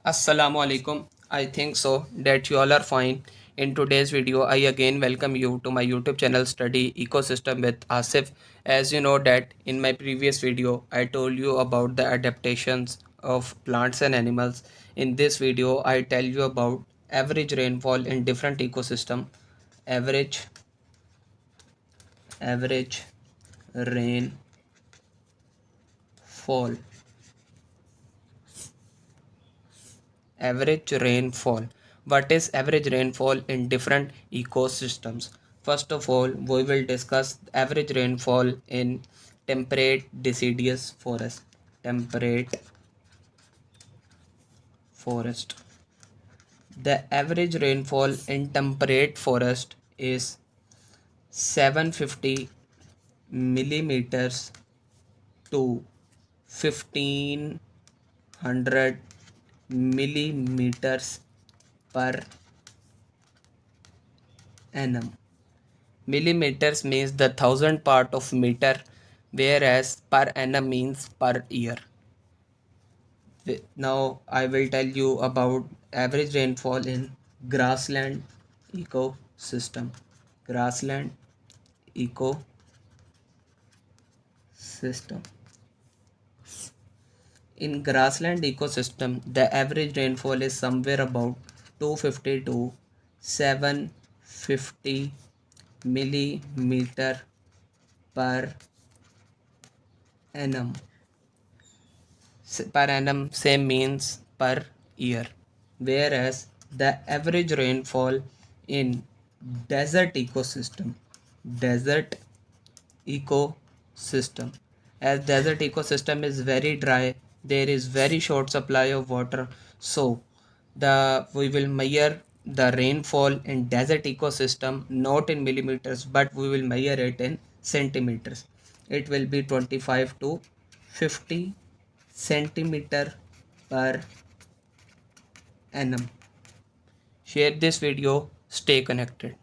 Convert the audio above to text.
Assalamu alaikum. I think so that you all are fine. In today's video, I again welcome you to my YouTube channel Study Ecosystem with Asif. As you know that in my previous video, I told you about the adaptations of plants and animals. In this video, I tell you about average rainfall in different ecosystem. Average average rainfall. Average rainfall. What is average rainfall in different ecosystems? First of all, we will discuss average rainfall in temperate deciduous forest. Temperate forest. The average rainfall in temperate forest is 750 millimeters to 1500 millimeters per annum. Millimeters means the thousand part of meter, whereas per annum means per year. Now I will tell you about average rainfall in grassland ecosystem. Grassland ecosystem. In grassland ecosystem, the average rainfall is somewhere about 250 to 750 millimeter per annum. Per annum same means per year, whereas the average rainfall in desert ecosystem. Desert ecosystem, as desert ecosystem is very dry, there is very short supply of water, so the we will measure the rainfall in desert ecosystem not in millimeters, but we will measure it in centimeters. It will be 25 to 50 centimeter per annum. Share this video, stay connected.